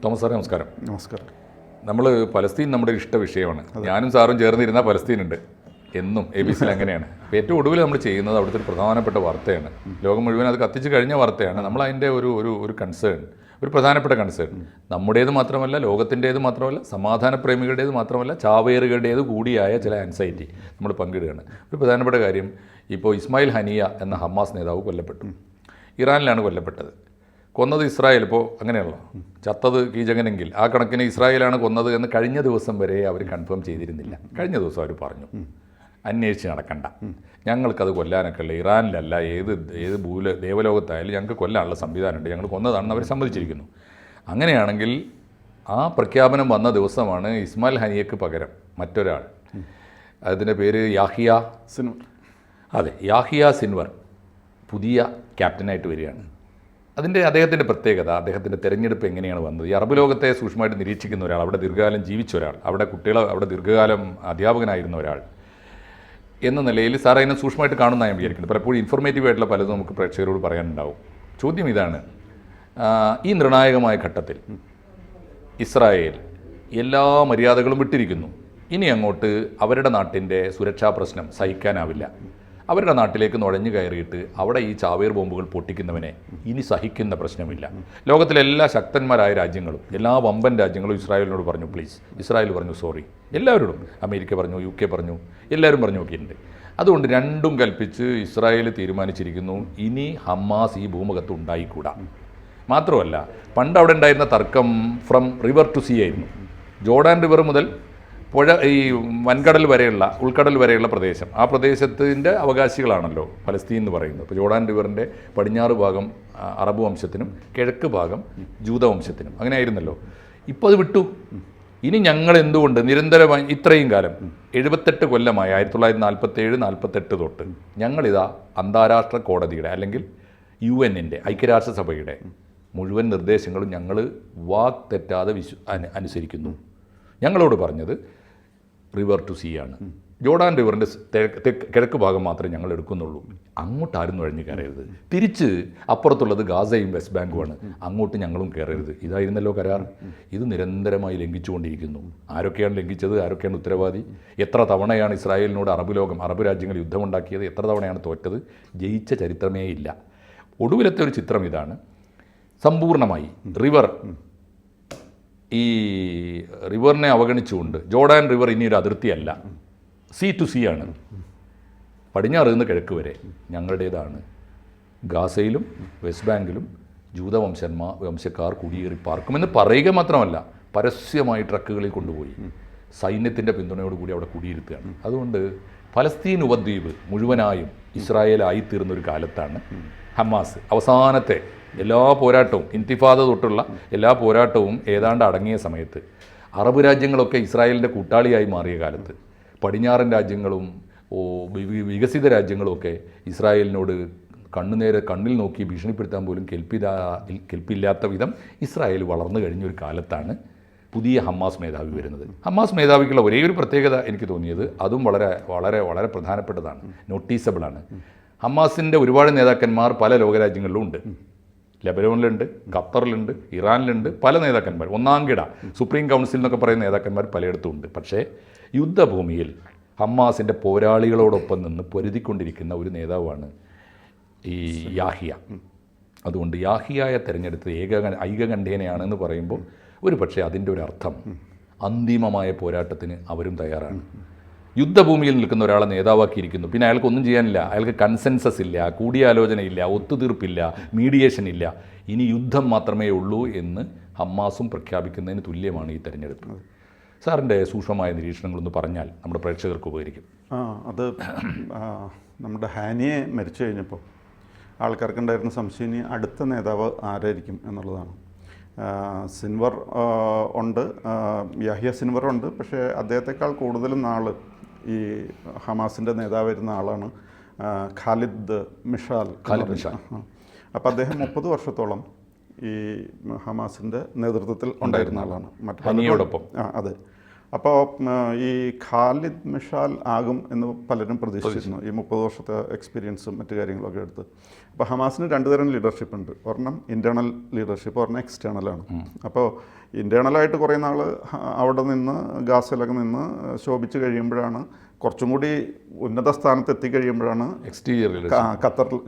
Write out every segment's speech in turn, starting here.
Thomas സാറേ നമസ്കാരം. നമസ്കാരം. നമ്മൾ പലസ്തീൻ നമ്മുടെ ഇഷ്ട വിഷയമാണ്. ഞാനും സാറും ചേർന്നിരുന്നാൽ പലസ്തീനുണ്ട് എന്നും ABC അങ്ങനെയാണ്. അപ്പോൾ ഏറ്റവും ഒടുവിൽ നമ്മൾ ചെയ്യുന്നത് അവിടുത്തെ ഒരു പ്രധാനപ്പെട്ട വാർത്തയാണ്. ലോകം മുഴുവൻ അത് കത്തിച്ച് കഴിഞ്ഞ വാർത്തയാണ്. നമ്മൾ അതിൻ്റെ ഒരു കൺസേൺ, ഒരു പ്രധാനപ്പെട്ട കൺസേൺ നമ്മുടേത് മാത്രമല്ല, ലോകത്തിൻ്റേത് മാത്രമല്ല, സമാധാന പ്രേമികളുടേത് മാത്രമല്ല, ചാവേറുകളുടേത് കൂടിയായ ചില ആൻസൈറ്റി നമ്മൾ പങ്കിടുകയാണ്. ഒരു പ്രധാനപ്പെട്ട കാര്യം, ഇപ്പോൾ ഇസ്മായിൽ ഹനിയ എന്ന ഹമാസ് നേതാവ് കൊല്ലപ്പെട്ടു. ഇറാനിലാണ് കൊല്ലപ്പെട്ടത്. കൊന്നത് ഇസ്രായേൽ. ഇപ്പോൾ അങ്ങനെയാണല്ലോ, ചത്തത് കീചകനെങ്കിൽ ആ കണക്കിന് ഇസ്രായേലാണ് കൊന്നത് എന്ന് കഴിഞ്ഞ ദിവസം വരെ അവർ കൺഫേം ചെയ്തിരുന്നില്ല. കഴിഞ്ഞ ദിവസം അവർ പറഞ്ഞു, അന്വേഷിച്ച് നടക്കണ്ട, ഞങ്ങൾക്കത് കൊല്ലാനൊക്കെ ഉള്ള ഇറാനിലല്ല, ഏത് ദേവലോകത്തായാലും ഞങ്ങൾക്ക് കൊല്ലാനുള്ള സംവിധാനമുണ്ട്, ഞങ്ങൾ കൊന്നതാണെന്ന് അവർ സമ്മതിച്ചിരിക്കുന്നു. അങ്ങനെയാണെങ്കിൽ ആ പ്രഖ്യാപനം വന്ന ദിവസമാണ് ഇസ്മായിൽ ഹനിയക്ക് പകരം മറ്റൊരാൾ, അതിൻ്റെ പേര് യാഹിയ സിൻവർ. അതെ, യാഹിയ സിൻവർ പുതിയ ക്യാപ്റ്റനായിട്ട് വരികയാണ്. അദ്ദേഹത്തിൻ്റെ പ്രത്യേകത, അദ്ദേഹത്തിൻ്റെ തെരഞ്ഞെടുപ്പ് എങ്ങനെയാണ് വന്നത്. ഈ അറബ് ലോകത്തെ സൂക്ഷ്മമായിട്ട് നിരീക്ഷിക്കുന്ന ഒരാൾ, അവിടെ ദീർഘകാലം ജീവിച്ച ഒരാൾ, അവിടെ അവിടെ ദീർഘകാലം അധ്യാപകനായിരുന്ന ഒരാൾ എന്ന നിലയിൽ സാർ അതിനെ സൂക്ഷ്മമായിട്ട് കാണുന്ന ഞാൻ വിചാരിക്കുന്നത്. പലപ്പോഴും ഇൻഫോർമേറ്റീവ് ആയിട്ടുള്ള പലതും നമുക്ക് പ്രേക്ഷകരോട് പറയാനുണ്ടാവും. ചോദ്യം ഇതാണ്, ഈ നിർണായകമായ ഘട്ടത്തിൽ ഇസ്രായേൽ എല്ലാ മര്യാദകളും വിട്ടിരിക്കുന്നു. ഇനി അങ്ങോട്ട് അവരുടെ നാട്ടിൻ്റെ സുരക്ഷാ പ്രശ്നം സഹിക്കാനാവില്ല. അവരുടെ നാട്ടിലേക്ക് നുഴഞ്ഞു കയറിയിട്ട് അവിടെ ഈ ചാവേർ ബോംബുകൾ പൊട്ടിക്കുന്നവനെ ഇനി സഹിക്കുന്ന പ്രശ്നമില്ല. ലോകത്തിലെ എല്ലാ ശക്തന്മാരായ രാജ്യങ്ങളും, എല്ലാ വമ്പൻ രാജ്യങ്ങളും ഇസ്രായേലിനോട് പറഞ്ഞു പ്ലീസ്. ഇസ്രായേൽ പറഞ്ഞു സോറി. എല്ലാവരോടും, അമേരിക്ക പറഞ്ഞു, UK പറഞ്ഞു, എല്ലാവരും പറഞ്ഞു നോക്കിയിട്ടുണ്ട്. അതുകൊണ്ട് രണ്ടും കൽപ്പിച്ച് ഇസ്രായേൽ തീരുമാനിച്ചിരിക്കുന്നു, ഇനി ഹമാസ് ഈ ഭൂമുഖത്ത് ഉണ്ടായിക്കൂടാ. മാത്രമല്ല, പണ്ട് അവിടെ ഉണ്ടായിരുന്ന തർക്കം ഫ്രം റിവർ ടു സീ ആയിരുന്നു. ജോർഡാൻ റിവർ മുതൽ പുഴ, ഈ വൻകടൽ വരെയുള്ള, ഉൾക്കടൽ വരെയുള്ള പ്രദേശം, ആ പ്രദേശത്തിൻ്റെ അവകാശികളാണല്ലോ പലസ്തീൻ എന്ന് പറയുന്നത്. ഇപ്പോൾ ജോർഡാൻ റിവറിൻ്റെ പടിഞ്ഞാറ് ഭാഗം അറബ് വംശത്തിനും കിഴക്ക് ഭാഗം ജൂതവംശത്തിനും, അങ്ങനെ ആയിരുന്നല്ലോ. ഇപ്പോൾ അത് വിട്ടു. ഇനി ഞങ്ങൾ എന്തുകൊണ്ട് നിരന്തരമായി ഇത്രയും കാലം 78 കൊല്ലമായി, 1947-48 തൊട്ട് ഞങ്ങളിതാ അന്താരാഷ്ട്ര കോടതിയുടെ അല്ലെങ്കിൽ UN-ൻ്റെ, ഐക്യരാഷ്ട്രസഭയുടെ മുഴുവൻ നിർദ്ദേശങ്ങളും ഞങ്ങൾ വാക്ക് തെറ്റാതെ അനുസരിക്കുന്നു. ഞങ്ങളോട് പറഞ്ഞത് റിവർ ടു സീ ആണ്. ജോർഡാൻ റിവറിൻ്റെ കിഴക്ക് ഭാഗം മാത്രമേ ഞങ്ങൾ എടുക്കുന്നുള്ളൂ. അങ്ങോട്ട് ആരും നുഴഞ്ഞു കയറരുത്. തിരിച്ച് അപ്പുറത്തുള്ളത് ഗാസയും വെസ്റ്റ് ബാങ്കുമാണ്, അങ്ങോട്ട് ഞങ്ങളും കയറരുത്. ഇതായിരുന്നല്ലോ കരാർ. ഇത് നിരന്തരമായി ലംഘിച്ചുകൊണ്ടിരിക്കുന്നു. ആരൊക്കെയാണ് ലംഘിച്ചത്? ആരൊക്കെയാണ് ഉത്തരവാദി? എത്ര തവണയാണ് ഇസ്രായേലിനോട് അറബ് രാജ്യങ്ങൾ യുദ്ധമുണ്ടാക്കിയത്? എത്ര തവണയാണ് തോറ്റത്? ജയിച്ച ചരിത്രമേ ഇല്ല. ഒടുവിലത്തെ ഒരു ചിത്രം ഇതാണ്. സമ്പൂർണ്ണമായി ഈ റിവറിനെ അവഗണിച്ചുകൊണ്ട്, ജോർഡാൻ റിവർ ഇനി ഒരു അതിർത്തിയല്ല, സീ ടു സീ ആണ്. പടിഞ്ഞാറ് നിന്ന് കിഴക്ക് വരെ ഞങ്ങളുടേതാണ്. ഗാസയിലും വെസ്റ്റ് ബാങ്കിലും വംശക്കാർ കുടിയേറി പാർക്കുമെന്ന് പറയുക മാത്രമല്ല, പരസ്യമായി ട്രക്കുകളിൽ കൊണ്ടുപോയി സൈന്യത്തിൻ്റെ പിന്തുണയോടുകൂടി അവിടെ കുടിയിരുത്തുകയാണ്. അതുകൊണ്ട് ഫലസ്തീൻ ഉപദ്വീപ് മുഴുവനായും ഇസ്രായേലായിത്തീർന്നൊരു കാലത്താണ് ഹമാസ് അവസാനത്തെ എല്ലാ പോരാട്ടവും, ഇൻതിഫാദ തൊട്ടുള്ള എല്ലാ പോരാട്ടവും ഏതാണ്ട് അടങ്ങിയ സമയത്ത്, അറബ് രാജ്യങ്ങളൊക്കെ ഇസ്രായേലിൻ്റെ കൂട്ടാളിയായി മാറിയ കാലത്ത്, പടിഞ്ഞാറൻ രാജ്യങ്ങളും വികസിത രാജ്യങ്ങളുമൊക്കെ ഇസ്രായേലിനോട് കണ്ണിൽ നോക്കി ഭീഷണിപ്പെടുത്താൻ പോലും കെൽപ്പില്ലാത്ത വിധം ഇസ്രായേൽ വളർന്നു കഴിഞ്ഞൊരു കാലത്താണ് പുതിയ ഹമാസ് മേധാവി വരുന്നത്. ഹമാസ് മേധാവിക്കുള്ള ഒരേ ഒരു പ്രത്യേകത എനിക്ക് തോന്നിയത്, അതും വളരെ വളരെ വളരെ പ്രധാനപ്പെട്ടതാണ്, നോട്ടീസബിളാണ്. ഹമാസിൻ്റെ ഒരുപാട് നേതാക്കന്മാർ പല ലോകരാജ്യങ്ങളിലും ഉണ്ട്. ലെബനോണിലുണ്ട്, ഖത്തറിലുണ്ട്, ഇറാനിലുണ്ട്, പല നേതാക്കന്മാർ, ഒന്നാംകിട സുപ്രീം കൗൺസിൽ എന്നൊക്കെ പറയുന്ന നേതാക്കന്മാർ പലയിടത്തും ഉണ്ട്. പക്ഷേ യുദ്ധഭൂമിയിൽ ഹമാസിൻ്റെ പോരാളികളോടൊപ്പം നിന്ന് പൊരുതിക്കൊണ്ടിരിക്കുന്ന ഒരു നേതാവാണ് ഈ യാഹിയ. അതുകൊണ്ട് യാഹിയയെ തിരഞ്ഞെടുത്ത് ഐകകണ്ഠേനയാണെന്ന് പറയുമ്പോൾ ഒരു പക്ഷേ അതിൻ്റെ ഒരു അർത്ഥം അന്തിമമായ പോരാട്ടത്തിന് അവരും തയ്യാറാണ്. യുദ്ധഭൂമിയിൽ നിൽക്കുന്ന ഒരാളെ നേതാവാക്കിയിരിക്കുന്നു. പിന്നെ അയാൾക്കൊന്നും ചെയ്യാനില്ല, അയാൾക്ക് കൺസെൻസസ് ഇല്ല, കൂടിയാലോചനയില്ല, ഒത്തുതീർപ്പില്ല, മീഡിയേഷൻ ഇല്ല. ഇനി യുദ്ധം മാത്രമേ ഉള്ളൂ എന്ന് ഹമാസും പ്രഖ്യാപിക്കുന്നതിന് തുല്യമാണ് ഈ തെരഞ്ഞെടുപ്പ്. സാറിൻ്റെ സൂക്ഷ്മമായ നിരീക്ഷണങ്ങളൊന്ന് പറഞ്ഞാൽ നമ്മുടെ പ്രേക്ഷകർക്ക് ഉപകരിക്കും. അത് നമ്മുടെ ഹാനിയെ മരിച്ചു കഴിഞ്ഞപ്പോൾ ആൾക്കാർക്കുണ്ടായിരുന്ന സംശയം ഇനി അടുത്ത നേതാവ് ആരായിരിക്കും എന്നുള്ളതാണ്. സിൻവർ ഉണ്ട്, യാഹിയ സിൻവർ ഉണ്ട്. പക്ഷേ അദ്ദേഹത്തെക്കാൾ കൂടുതലും നാൾ ഈ ഹമാസിൻ്റെ നേതാവായിരുന്ന ആളാണ് ഖാലിദ് മിഷാൽ. അപ്പോൾ അദ്ദേഹം 30 വർഷത്തോളം ഈ ഹമാസിൻ്റെ നേതൃത്വത്തിൽ ഉണ്ടായിരുന്ന ആളാണ്. ഹനിയോടൊപ്പം. അതെ. അപ്പോൾ ഈ ഖാലിദ് മിഷാൽ ആകും എന്ന് പലരും പ്രതീക്ഷിച്ചിരുന്നു, ഈ 30 വർഷത്തെ എക്സ്പീരിയൻസും മറ്റു കാര്യങ്ങളൊക്കെ എടുത്ത്. അപ്പോൾ ഹമാസിന് 2 തരം ലീഡർഷിപ്പ് ഉണ്ട്. ഒരെണ്ണം ഇൻറ്റേർണൽ ലീഡർഷിപ്പ്, ഒരെണ്ണം എക്സ്റ്റേണലാണ്. അപ്പോൾ ഇൻറ്റേർണലായിട്ട് കുറേ നാൾ അവിടെ നിന്ന് ഗാസയിലൊക്കെ നിന്ന് ശോഭിച്ച് കഴിയുമ്പോഴാണ്, കുറച്ചും കൂടി ഉന്നത സ്ഥാനത്ത് എത്തിക്കഴിയുമ്പോഴാണ്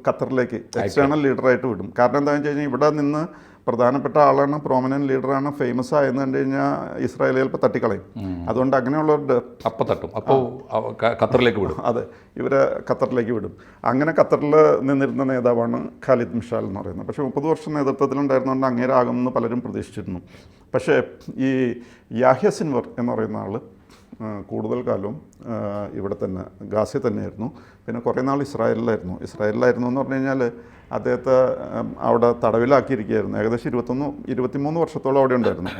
ഖത്തറിലേക്ക് എക്സ്റ്റേണൽ ലീഡറായിട്ട് വിടും. കാരണം എന്താണെന്ന് വെച്ച് കഴിഞ്ഞാൽ ഇവിടെ നിന്ന് പ്രധാനപ്പെട്ട ആളാണ്, പ്രോമിനൻറ്റ് ലീഡറാണ്, ഫേമസ് ആയെന്ന് കണ്ടു കഴിഞ്ഞാൽ ഇസ്രായേൽ ചിലപ്പോൾ തട്ടിക്കളയും. അതുകൊണ്ട് അങ്ങനെയുള്ളവരുടെ അപ്പോൾ ഖത്തറിലേക്ക് വിടും. അതെ, ഇവരെ ഖത്തറിലേക്ക് വിടും. അങ്ങനെ ഖത്തറിൽ നിന്നിരുന്ന നേതാവാണ് ഖാലിദ് മിഷാൽ എന്ന് പറയുന്നത്. പക്ഷേ 30 വർഷം നേതൃത്വത്തിലുണ്ടായിരുന്നുകൊണ്ട് അങ്ങേരാകുമെന്ന് പലരും പ്രതീക്ഷിച്ചിരുന്നു. പക്ഷേ ഈ യാഹ്യ സിൻവർ എന്ന് പറയുന്ന ആൾ കൂടുതൽ കാലവും ഇവിടെ തന്നെ ഗാസയിൽ തന്നെയായിരുന്നു. പിന്നെ കുറേ നാൾ ഇസ്രായേലിലായിരുന്നു എന്ന് പറഞ്ഞു കഴിഞ്ഞാൽ അദ്ദേഹത്തെ അവിടെ തടവിലാക്കിയിരിക്കുകയായിരുന്നു. ഏകദേശം 23 വർഷത്തോളം അവിടെ ഉണ്ടായിരുന്നു.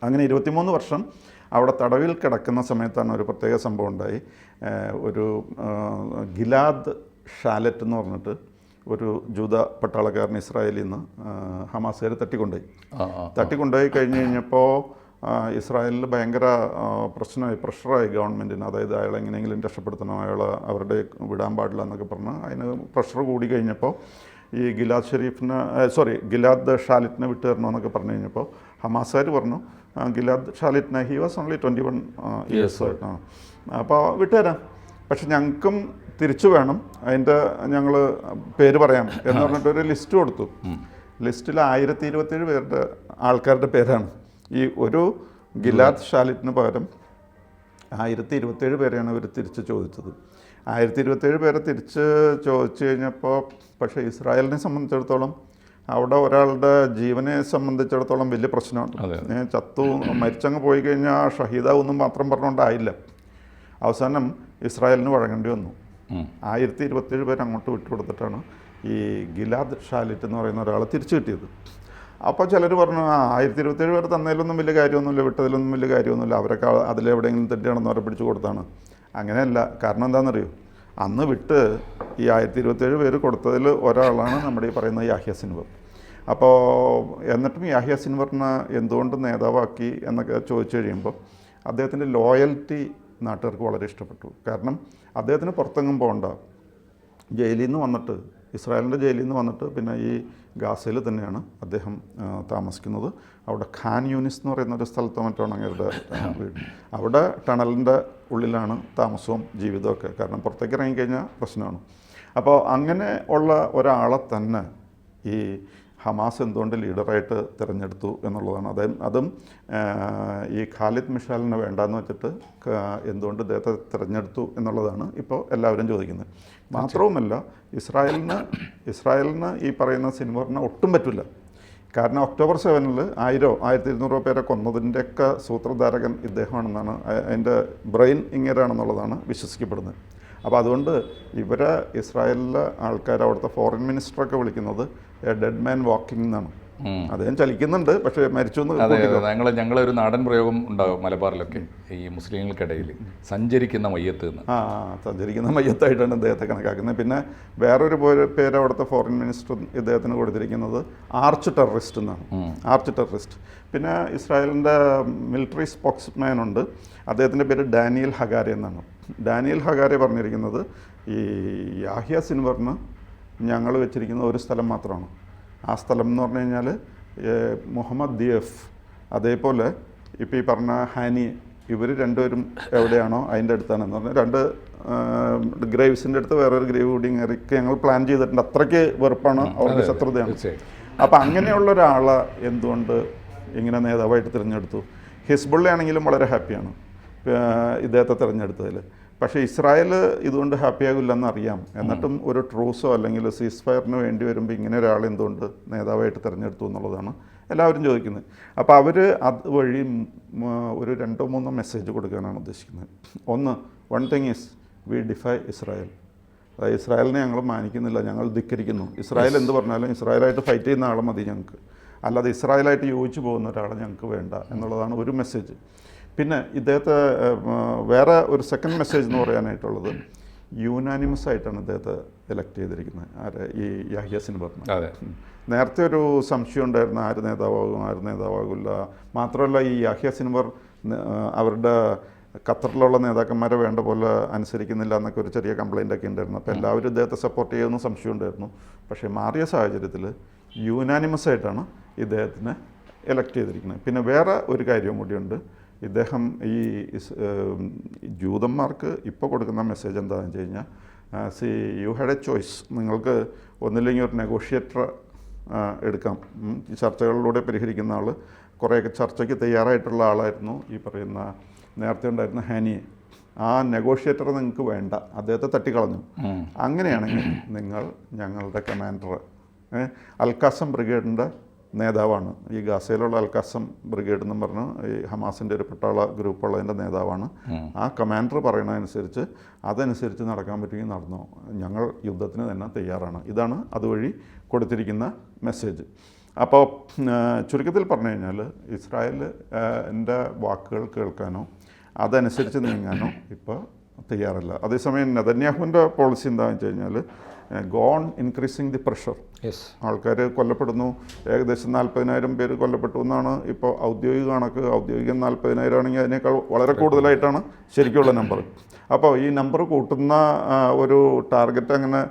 അങ്ങനെ 23 വർഷം അവിടെ തടവിൽ കിടക്കുന്ന സമയത്താണ് ഒരു പ്രത്യേക സംഭവം ഉണ്ടായി. ഒരു ഗിലാദ് ഷാലറ്റ് എന്ന് പറഞ്ഞിട്ട് ഒരു ജൂത പട്ടാളക്കാരൻ ഇസ്രായേലിൽ നിന്ന് ഹമാസുകാർ തട്ടിക്കൊണ്ടുപോയി കഴിഞ്ഞപ്പോൾ ഇസ്രായേലിൽ ഭയങ്കര പ്രഷറായി ഗവൺമെൻറ്റിന്. അതായത് അയാളെ എങ്ങനെയെങ്കിലും രക്ഷപ്പെടുത്തണം, അവരുടെ വിടാൻ പാടില്ല എന്നൊക്കെ പറഞ്ഞ് അതിന് പ്രഷർ കൂടി കഴിഞ്ഞപ്പോൾ ഈ ഗിലാദ് ഷാലിറ്റിനെ വിട്ടു തരണമെന്നൊക്കെ പറഞ്ഞു കഴിഞ്ഞപ്പോൾ ഹമാസുകാർ പറഞ്ഞു ഗിലാദ് ഷാലിറ്റിനെ, ഹി വാസ് ഓൺലി 21 ഇയേഴ്സ്, അപ്പോൾ വിട്ടുതരാം, പക്ഷെ ഞങ്ങൾക്കും തിരിച്ചു വേണം, അതിൻ്റെ ഞങ്ങൾ പേര് പറയാം എന്ന് പറഞ്ഞിട്ടൊരു ലിസ്റ്റ് കൊടുത്തു. ലിസ്റ്റിൽ 1027 പേരുടെ ആൾക്കാരുടെ പേരാണ്. ഈ ഒരു ഗിലാദ് ഷാലിറ്റിന് പകരം 1027 പേരെയാണ് ഇവർ തിരിച്ച് ചോദിച്ചത്. 1027 പേരെ തിരിച്ച് ചോദിച്ചു കഴിഞ്ഞപ്പോൾ, പക്ഷേ ഇസ്രായേലിനെ സംബന്ധിച്ചിടത്തോളം അവിടെ ഒരാളുടെ ജീവനെ സംബന്ധിച്ചിടത്തോളം വലിയ പ്രശ്നമാണ്. മരിച്ചങ്ങ് പോയി കഴിഞ്ഞാൽ ഷഹീദാവൊന്നും മാത്രം പറഞ്ഞുകൊണ്ടായില്ല. അവസാനം ഇസ്രായേലിന് വഴങ്ങേണ്ടി വന്നു. 1027 പേര് അങ്ങോട്ട് വിട്ടുകൊടുത്തിട്ടാണ് ഈ ഗിലാദ് ഷാലിറ്റ് എന്ന് പറയുന്ന ഒരാളെ തിരിച്ചു കിട്ടിയത്. അപ്പോൾ ചിലർ പറഞ്ഞു 1027 പേർ തന്നതിലൊന്നും വലിയ കാര്യമൊന്നുമില്ല, വിട്ടതിലൊന്നും വലിയ കാര്യമൊന്നുമില്ല, അവരൊക്കെ അതിലെവിടെയെങ്കിലും തെറ്റിയാണെന്ന് അവരെ പിടിച്ചു കൊടുത്താണ്. അങ്ങനെയല്ല. കാരണം എന്താണെന്നറിയോ, അന്ന് വിട്ട് ഈ 1027 പേര് കൊടുത്തതിൽ ഒരാളാണ് നമ്മുടെ ഈ പറയുന്ന യാഹ്യ സിൻവർ. അപ്പോൾ എന്നിട്ടും യാഹ്യ സിൻവറിനെ എന്തുകൊണ്ട് നേതാവാക്കി എന്നൊക്കെ ചോദിച്ചു കഴിയുമ്പോൾ അദ്ദേഹത്തിൻ്റെ ലോയൽറ്റി നാട്ടുകാർക്ക് വളരെ ഇഷ്ടപ്പെട്ടു. കാരണം അദ്ദേഹത്തിന് പുറത്തെങ്ങും പോകണ്ട, ജയിലിൽ നിന്ന് വന്നിട്ട്, ഇസ്രായേലിൻ്റെ ജയിലിൽ നിന്ന് വന്നിട്ട് പിന്നെ ഈ ഗാസയിൽ തന്നെയാണ് അദ്ദേഹം താമസിക്കുന്നത്. അവിടെ ഖാൻ യൂനിസ് എന്ന് പറയുന്ന ഒരു സ്ഥലത്തോ മറ്റാണ് അങ്ങേരുടെ വീട്. അവിടെ ടണലിൻ്റെ ഉള്ളിലാണ് താമസവും ജീവിതമൊക്കെ, കാരണം പുറത്തേക്ക് ഇറങ്ങിക്കഴിഞ്ഞാൽ പ്രശ്നമാണ്. അപ്പോൾ അങ്ങനെ ഉള്ള ഒരാളെ തന്നെ ഈ ഹമാസ് എന്തുകൊണ്ട് ലീഡറായിട്ട് തിരഞ്ഞെടുത്തു എന്നുള്ളതാണ്. അതും ഈ ഖാലിദ് മിഷാലിനെ വേണ്ടാന്ന് വെച്ചിട്ട് എന്തുകൊണ്ട് ഇദ്ദേഹത്തെ തിരഞ്ഞെടുത്തു എന്നുള്ളതാണ് ഇപ്പോൾ എല്ലാവരും ചോദിക്കുന്നത്. മാത്രവുമല്ല, ഇസ്രായേലിന് ഈ പറയുന്ന സിൻവറിനെ ഒട്ടും പറ്റില്ല. കാരണം ഒക്ടോബർ 7-ൽ 1200 പേരെ കൊന്നതിൻ്റെയൊക്കെ സൂത്രധാരകൻ ഇദ്ദേഹമാണെന്നാണ്, അതിൻ്റെ ബ്രെയിൻ ഇങ്ങേരാണെന്നുള്ളതാണ് വിശ്വസിക്കപ്പെടുന്നത്. അപ്പോൾ അതുകൊണ്ട് ഇവരെ ഇസ്രായേലിലെ ആൾക്കാർ, അവിടുത്തെ ഫോറിൻ മിനിസ്റ്ററൊക്കെ വിളിക്കുന്നത് ഡെഡ് മാൻ വാക്കിംഗ് എന്നാണ്. അദ്ദേഹം ചലിക്കുന്നുണ്ട്, പക്ഷേ മരിച്ചു എന്ന്. ഞങ്ങളൊരു നാടൻ പ്രയോഗം ഉണ്ടാകും മലബാറിലൊക്കെ, ഈ മുസ്ലിങ്ങൾക്കിടയിൽ സഞ്ചരിക്കുന്ന മയ്യത്ത് എന്ന്. സഞ്ചരിക്കുന്ന മയ്യത്തായിട്ടാണ് അദ്ദേഹത്തെ കണക്കാക്കുന്നത്. പിന്നെ വേറൊരു പേര് അവിടുത്തെ ഫോറിൻ മിനിസ്റ്റർ ഇദ്ദേഹത്തിന് കൊടുത്തിരിക്കുന്നത് ആർച്ച് ടെററിസ്റ്റ് എന്നാണ്. Arch terrorist. പിന്നെ ഇസ്രായേലിൻ്റെ മിലിറ്ററി സ്പോക്സ്മാൻ ഉണ്ട്, അദ്ദേഹത്തിൻ്റെ പേര് ഡാനിയൽ ഹഗാരെ എന്നാണ്. ഡാനിയൽ ഹഗാരെ പറഞ്ഞിരിക്കുന്നത് ഈ യാഹ്യ സിൻവറിന് ഞങ്ങൾ വെച്ചിരിക്കുന്ന ഒരു സ്ഥലം മാത്രമാണ്. ആ സ്ഥലം എന്ന് പറഞ്ഞു കഴിഞ്ഞാൽ മുഹമ്മദ് ദിയഫ്, അതേപോലെ ഇപ്പോൾ ഈ പറഞ്ഞ ഹാനി, ഇവർ രണ്ടുപേരും എവിടെയാണോ അതിൻ്റെ അടുത്താണെന്ന് പറഞ്ഞാൽ 2 ഗ്രേവ്സിൻ്റെ അടുത്ത് വേറൊരു ഗ്രേവ് കൂടി ഇറക്കി ഞങ്ങൾ പ്ലാൻ ചെയ്തിട്ടുണ്ട്. അത്രയ്ക്ക് വെറുപ്പാണ്, അവർക്ക് ശത്രുതയാണ്. അപ്പോൾ അങ്ങനെയുള്ള ഒരാളെ എന്തുകൊണ്ട് ഇങ്ങനെ നേതാവായിട്ട് തിരഞ്ഞെടുത്തു? ഹിസ്ബുള്ള ആണെങ്കിലും വളരെ ഹാപ്പിയാണ് ഇദ്ദേഹത്തെ തിരഞ്ഞെടുത്തതിൽ. പക്ഷേ ഇസ്രായേൽ ഇതുകൊണ്ട് ഹാപ്പിയാകില്ലെന്ന് അറിയാം. എന്നിട്ടും ഒരു ട്രൂസോ അല്ലെങ്കിൽ സീസ് ഫയറിന് വേണ്ടി വരുമ്പോൾ ഇങ്ങനെ ഒരാൾ എന്തുകൊണ്ട് നേതാവായിട്ട് തിരഞ്ഞെടുത്തു എന്നുള്ളതാണ് എല്ലാവരും ചോദിക്കുന്നത്. അപ്പോൾ അവർ അതുവഴി ഒരു 2-3 മെസ്സേജ് കൊടുക്കാനാണ് ഉദ്ദേശിക്കുന്നത്. One thing is we defy Israel. അതായത് ഇസ്രായേലിനെ ഞങ്ങൾ മാനിക്കുന്നില്ല, ഞങ്ങൾ ധിക്കരിക്കുന്നു. ഇസ്രായേൽ എന്ത് പറഞ്ഞാലും ഇസ്രായേലായിട്ട് ഫൈറ്റ് ചെയ്യുന്ന ആളെ മതി ഞങ്ങൾക്ക്, അല്ലാതെ ഇസ്രായേലായിട്ട് യോജിച്ച് പോകുന്ന ഒരാളെ ഞങ്ങൾക്ക് വേണ്ട എന്നുള്ളതാണ് ഒരു മെസ്സേജ്. പിന്നെ ഇദ്ദേഹത്തെ വേറെ ഒരു സെക്കൻഡ് മെസ്സേജ് എന്ന് പറയാനായിട്ടുള്ളത്, യൂനാനിമസ് ആയിട്ടാണ് ഇദ്ദേഹത്തെ എലക്ട് ചെയ്തിരിക്കുന്നത്, ഈ യാഹ്യ സിൻവറിനെ. നേരത്തെ ഒരു സംശയം ഉണ്ടായിരുന്നു, ആര് നേതാവാകില്ല. മാത്രമല്ല ഈ യാഹ്യ സിൻവർ അവരുടെ ഖത്തറിലുള്ള നേതാക്കന്മാരെ വേണ്ട പോലെ അനുസരിക്കുന്നില്ല എന്നൊക്കെ ഒരു ചെറിയ കംപ്ലയിൻ്റൊക്കെ ഉണ്ടായിരുന്നു. അപ്പോൾ എല്ലാവരും ഇദ്ദേഹത്തെ സപ്പോർട്ട് ചെയ്യുമെന്ന് സംശയം ഉണ്ടായിരുന്നു. പക്ഷേ മാറിയ സാഹചര്യത്തിൽ യൂനാനിമസ് ആയിട്ടാണ് ഇദ്ദേഹത്തിനെ എലക്ട് ചെയ്തിരിക്കുന്നത്. പിന്നെ വേറെ ഒരു കാര്യവും കൂടിയുണ്ട്. ഇദ്ദേഹം ഈ ജൂതന്മാർക്ക് ഇപ്പോൾ കൊടുക്കുന്ന മെസ്സേജ് എന്താണെന്ന് വെച്ച് കഴിഞ്ഞാൽ, യു ഹാഡ് എ ചോയ്സ്. നിങ്ങൾക്ക് ഒന്നില്ലെങ്കിൽ ഒരു നെഗോഷിയേറ്റർ എടുക്കാം. ഈ ചർച്ചകളിലൂടെ പരിഹരിക്കുന്ന ആൾ. കുറേയൊക്കെ ചർച്ചയ്ക്ക് തയ്യാറായിട്ടുള്ള ആളായിരുന്നു ഈ പറയുന്ന നേരത്തെ ഉണ്ടായിരുന്ന ഹാനിയെ. ആ നെഗോഷിയേറ്റർ നിങ്ങൾക്ക് വേണ്ട, അദ്ദേഹത്തെ തട്ടിക്കളഞ്ഞു. അങ്ങനെയാണെങ്കിൽ നിങ്ങൾ ഞങ്ങളുടെ കമാൻഡർ, അൽക്കാസം ബ്രിഗേഡിൻ്റെ നേതാവാണ്. ഈ ഗാസയിലുള്ള അൽക്കാസം ബ്രിഗേഡ് എന്നും പറഞ്ഞ് ഈ ഹമാസിൻ്റെ ഒരു പട്ടാള ഗ്രൂപ്പുള്ളതിൻ്റെ നേതാവാണ്. ആ കമാൻഡർ പറയുന്നതനുസരിച്ച് അതനുസരിച്ച് നടക്കാൻ പറ്റുമെങ്കിൽ നടന്നോ, ഞങ്ങൾ യുദ്ധത്തിന് തന്നെ തയ്യാറാണ്. ഇതാണ് അതുവഴി കൊടുത്തിരിക്കുന്ന മെസ്സേജ്. അപ്പോൾ ചുരുക്കത്തിൽ പറഞ്ഞു കഴിഞ്ഞാൽ ഇസ്രായേലിൻ്റെ വാക്കുകൾ കേൾക്കാനോ അതനുസരിച്ച് നീങ്ങാനോ ഇപ്പോൾ തയ്യാറല്ല. അതേസമയം നെതന്യാഹുവിൻ്റെ പോളിസി എന്താണെന്ന് വെച്ച് കഴിഞ്ഞാൽ ഗോൺ ഇൻക്രീസിങ് ദി പ്രഷർ. ആൾക്കാർ കൊല്ലപ്പെടുന്നു. ഏകദേശം 40,000 പേര് കൊല്ലപ്പെട്ടു എന്നാണ് ഇപ്പോൾ ഔദ്യോഗിക കണക്ക്. ഔദ്യോഗികം 40,000 ആണെങ്കിൽ അതിനേക്കാൾ വളരെ കൂടുതലായിട്ടാണ് ശരിക്കുള്ള നമ്പർ. അപ്പോൾ ഈ നമ്പർ കൂട്ടുന്ന ഒരു ടാർഗറ്റ് അങ്ങനെ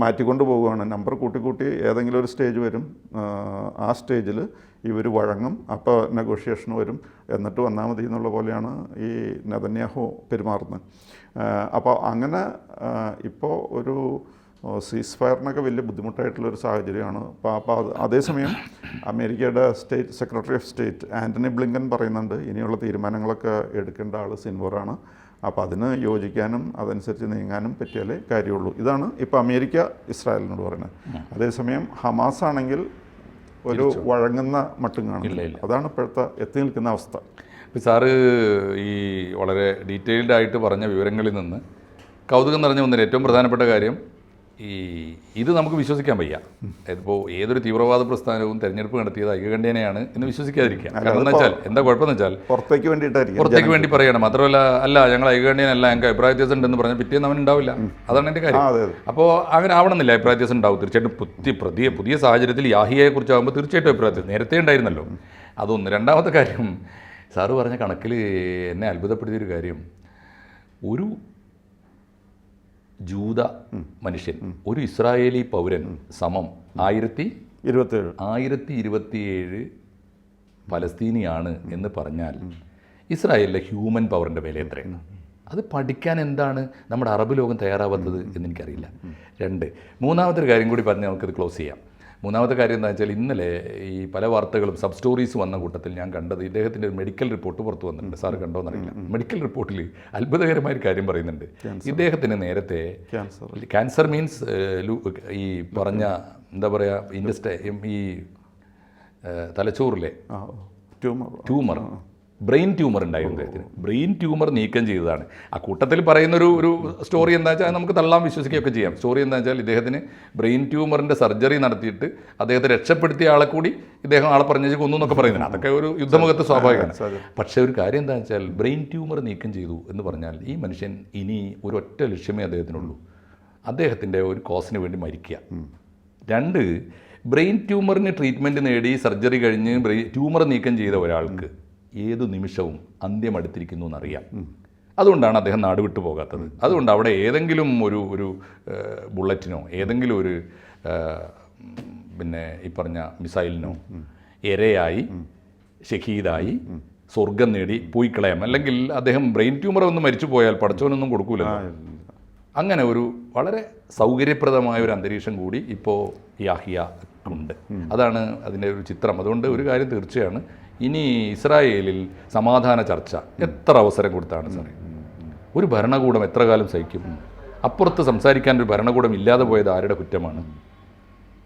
മാറ്റിക്കൊണ്ട് പോവുകയാണ്. നമ്പർ കൂട്ടി ഏതെങ്കിലും ഒരു സ്റ്റേജ് വരും. ആ സ്റ്റേജിൽ ഇവർ വഴങ്ങും. അപ്പോൾ നെഗോഷിയേഷൻ വരും. എന്നിട്ട് വന്നാൽ മതി എന്നുള്ള പോലെയാണ് ഈ നെതന്യാഹു പെരുമാറുന്നത്. അപ്പോൾ അങ്ങനെ ഇപ്പോൾ ഒരു സീസ് ഫയറിനൊക്കെ വലിയ ബുദ്ധിമുട്ടായിട്ടുള്ളൊരു സാഹചര്യമാണ്. അപ്പോൾ അതേസമയം അമേരിക്കയുടെ state secretary of state Antony Blinken പറയുന്നുണ്ട് ഇനിയുള്ള തീരുമാനങ്ങളൊക്കെ എടുക്കേണ്ട ആൾ സിൻവറാണ്. അപ്പോൾ അതിന് യോജിക്കാനും അതനുസരിച്ച് നീങ്ങാനും പറ്റിയാലേ കാര്യമുള്ളൂ. ഇതാണ് ഇപ്പോൾ അമേരിക്ക ഇസ്രായേലിനോട് പറയുന്നത്. അതേസമയം ഹമാസ് ആണെങ്കിൽ ഒരു വഴങ്ങുന്ന മട്ടും കാണില്ല. അതാണ് ഇപ്പോഴത്തെ എത്തി നിൽക്കുന്ന അവസ്ഥ. ഇപ്പോൾ സാറ് ഈ വളരെ ഡീറ്റെയിൽഡ് ആയിട്ട് പറഞ്ഞ വിവരങ്ങളിൽ നിന്ന് കൗതുകം നിറഞ്ഞ ഒന്നിന് ഏറ്റവും പ്രധാനപ്പെട്ട കാര്യം, ഇത് നമുക്ക് വിശ്വസിക്കാൻ വയ്യ. ഇതിപ്പോൾ ഏതൊരു തീവ്രവാദ പ്രസ്ഥാനവും തെരഞ്ഞെടുപ്പ് നടത്തിയത് ഐകകണ്ഠ്യേനയാണ് എന്ന് വിശ്വസിക്കാതിരിക്കുക. കാരണം എന്താ വെച്ചാൽ എന്താ കുഴപ്പമെന്ന് വെച്ചാൽ പുറത്തേക്ക് വേണ്ടി പറയണം. മാത്രമല്ല ഞങ്ങൾ ഐകകണ്ഠ്യനല്ല, ഞങ്ങൾക്ക് അഭിപ്രായ വ്യത്യാസം ഉണ്ടെന്ന് പറഞ്ഞാൽ പിറ്റേന്ന് അവൻ ഉണ്ടാവില്ല. അതാണ് എൻ്റെ കാര്യം. അപ്പോൾ അങ്ങനെ ആവണമെന്നില്ല. അഭിപ്രായ വ്യത്യാസം ഉണ്ടാവും തീർച്ചയായിട്ടും. പുതിയ സാഹചര്യത്തിൽ യാഹിയെക്കുറിച്ചാകുമ്പോൾ തീർച്ചയായിട്ടും അഭിപ്രായ വ്യത്യാസം നേരത്തെ ഉണ്ടായിരുന്നല്ലോ. അതൊന്ന്. രണ്ടാമത്തെ കാര്യം, സാറ് പറഞ്ഞ കണക്കിൽ എന്നെ അത്ഭുതപ്പെടുത്തിയൊരു കാര്യം, ഒരു ജൂത മനുഷ്യൻ ഒരു ഇസ്രായേലി പൗരൻ സമം 1027 പലസ്തീനിയാണ് എന്ന് പറഞ്ഞാൽ ഇസ്രായേലിലെ ഹ്യൂമൻ പവറിൻ്റെ വില എത്രയാണ്? അത് പഠിക്കാൻ എന്താണ് നമ്മുടെ അറബ് ലോകം തയ്യാറാവാത്തത് എന്നെനിക്കറിയില്ല. മൂന്നാമത്തെ ഒരു കാര്യം കൂടി പറഞ്ഞ് നമുക്കത് ക്ലോസ് ചെയ്യാം. മൂന്നാമത്തെ കാര്യം എന്താ വെച്ചാൽ, ഇന്നലെ ഈ പല വാർത്തകളും സബ് സ്റ്റോറീസ് വന്ന കൂട്ടത്തിൽ ഞാൻ കണ്ടത് ഇദ്ദേഹത്തിൻ്റെ ഒരു മെഡിക്കൽ റിപ്പോർട്ട് പുറത്തു വന്നിട്ടുണ്ട്. സാറ് കണ്ടോന്നറിയില്ല. മെഡിക്കൽ റിപ്പോർട്ടിൽ അത്ഭുതകരമായൊരു കാര്യം പറയുന്നുണ്ട്. ഇദ്ദേഹത്തിന് നേരത്തെ ക്യാൻസർ മീൻസ് ഈ പറഞ്ഞ എന്താ പറയുക ഈ തലച്ചോറിലെ ട്യൂമർ, ബ്രെയിൻ ട്യൂമർ ഉണ്ടായിരുന്നു അദ്ദേഹത്തിന്. ബ്രെയിൻ ട്യൂമർ നീക്കം ചെയ്തതാണ്. ആ കൂട്ടത്തിൽ പറയുന്നൊരു സ്റ്റോറി എന്താ വെച്ചാൽ നമുക്ക് തള്ളാൻ വിശ്വസിക്കുകയൊക്കെ ചെയ്യാം. സ്റ്റോറി എന്താ വെച്ചാൽ ഇദ്ദേഹത്തിന് ബ്രെയിൻ ട്യൂമറിൻ്റെ സർജറി നടത്തിയിട്ട് അദ്ദേഹത്തെ രക്ഷപ്പെടുത്തിയ ആളെ കൂടി ഇദ്ദേഹം ആളെ പറഞ്ഞു കൊന്നു എന്നൊക്കെ പറയുന്നത്. അതൊക്കെ ഒരു യുദ്ധമുഖത്ത് സ്വാഭാവികമാണ്. പക്ഷേ ഒരു കാര്യം എന്താ വെച്ചാൽ ബ്രെയിൻ ട്യൂമർ നീക്കം ചെയ്തു എന്ന് പറഞ്ഞാൽ ഈ മനുഷ്യൻ ഇനി ഒരൊറ്റ ലക്ഷ്യമേ അദ്ദേഹത്തിനുള്ളൂ, അദ്ദേഹത്തിൻ്റെ ഒരു കോസിന് വേണ്ടി മരിക്കുക. 2, ബ്രെയിൻ ട്യൂമറിന് ട്രീറ്റ്മെൻറ്റ് നേടി സർജറി കഴിഞ്ഞ് ട്യൂമർ നീക്കം ചെയ്ത ഒരാൾക്ക് ഏതു നിമിഷവും അന്ത്യം അടുത്തിരിക്കുന്നു എന്നറിയാം. അതുകൊണ്ടാണ് അദ്ദേഹം നാട് വിട്ടു പോകാത്തത്. അതുകൊണ്ട് അവിടെ ഏതെങ്കിലും ഒരു ബുള്ളറ്റിനോ ഏതെങ്കിലും ഒരു പിന്നെ ഈ പറഞ്ഞ മിസൈലിനോ ഇരയായി ഷഹീദായി സ്വർഗം നേടി പോയി കളയാം. അല്ലെങ്കിൽ അദ്ദേഹം ബ്രെയിൻ ട്യൂമർ ഒന്ന് മരിച്ചു പോയാൽ പടച്ചവനൊന്നും കൊടുക്കൂല. അങ്ങനെ ഒരു വളരെ സൗകര്യപ്രദമായ ഒരു അന്തരീക്ഷം കൂടി ഇപ്പോൾ യാഹിയ ഉണ്ട്. അതാണ് അതിൻ്റെ ഒരു ചിത്രം. അതുകൊണ്ട് ഒരു കാര്യം തീർച്ചയാണ്, ഇനി ഇസ്രായേലിൽ സമാധാന ചർച്ച എത്ര അവസരം കൊടുത്താണ് സാറേ? ഒരു ഭരണകൂടം എത്ര കാലം സഹിക്കും? അപ്പുറത്ത് സംസാരിക്കാൻ ഒരു ഭരണകൂടം ഇല്ലാതെ പോയത് ആരുടെ കുറ്റമാണ്?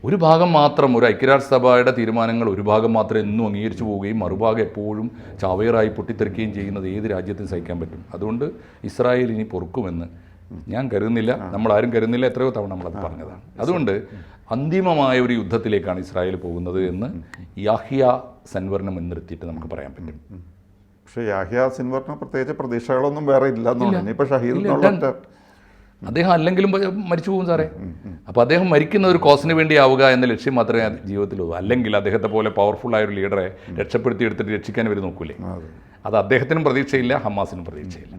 ഒരു ഭാഗം മാത്രം, ഒരു ഐക്യരാഷ്ട്രസഭയുടെ തീരുമാനങ്ങൾ ഒരു ഭാഗം മാത്രം എന്നും അംഗീകരിച്ചു പോവുകയും മറുഭാഗം എപ്പോഴും ചാവേറായി പൊട്ടിത്തെറിക്കുകയും ചെയ്യുന്നത് ഏത് രാജ്യത്തിന് സഹിക്കാൻ പറ്റും? അതുകൊണ്ട് ഇസ്രായേൽ ഇനി പൊറുക്കുമെന്ന് ഞാൻ കരുതുന്നില്ല, നമ്മളാരും കരുതുന്നില്ല. എത്രയോ തവണ നമ്മളത് പറഞ്ഞതാണ്. അതുകൊണ്ട് അന്തിമമായ ഒരു യുദ്ധത്തിലേക്കാണ് ഇസ്രായേൽ പോകുന്നത് എന്ന് യാഹിയ സിൻവറിനെ മുൻനിർത്തിയിട്ട് നമുക്ക് പറയാൻ പറ്റും. പക്ഷേ യാഹിയ സിൻവറിന് പ്രത്യേകിച്ച് പ്രതീക്ഷകളൊന്നും വേറെ ഇല്ല. അദ്ദേഹം അല്ലെങ്കിലും മരിച്ചു പോകും സാറേ. അപ്പോൾ അദ്ദേഹം മരിക്കുന്ന ഒരു കോസിന് വേണ്ടി ആവുക എന്ന ലക്ഷ്യം മാത്രമേ ജീവിതത്തിലുള്ളൂ. അല്ലെങ്കിൽ അദ്ദേഹത്തെ പോലെ പവർഫുള്ളായ ഒരു ലീഡറെ രക്ഷപ്പെടുത്തി എടുത്തിട്ട് രക്ഷിക്കാൻ ഇവർ നോക്കൂലേ? അത് അദ്ദേഹത്തിനും പ്രതീക്ഷയില്ല, ഹമാസിനും പ്രതീക്ഷയില്ല.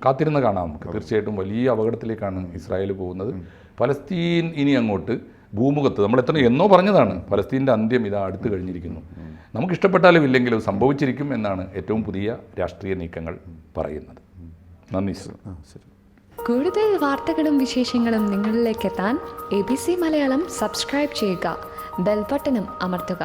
കാത്തിരുന്ന് കാണാം നമുക്ക്. തീർച്ചയായിട്ടും വലിയ അപകടത്തിലേക്കാണ് ഇസ്രായേൽ പോകുന്നത്. പലസ്തീൻ ഇനി അങ്ങോട്ട് ഭൂമുഖത്ത് നമ്മൾ എന്നോ പറഞ്ഞതാണ്, പലസ്തീൻ്റെ അന്ത്യം ഇതാ അടുത്ത് കഴിഞ്ഞിരിക്കുന്നു. നമുക്കിഷ്ടപ്പെട്ടാലും ഇല്ലെങ്കിലും സംഭവിച്ചിരിക്കും എന്നാണ് ഏറ്റവും പുതിയ രാഷ്ട്രീയ നീക്കങ്ങൾ പറയുന്നത്. നന്ദി സർ. ശരി. കൂടുതൽ വാർത്തകളും വിശേഷങ്ങളും നിങ്ങളിലേക്ക് എത്താൻ ABC മലയാളം സബ്സ്ക്രൈബ് ചെയ്യുക, ബെൽ ബട്ടണും അമർത്തുക.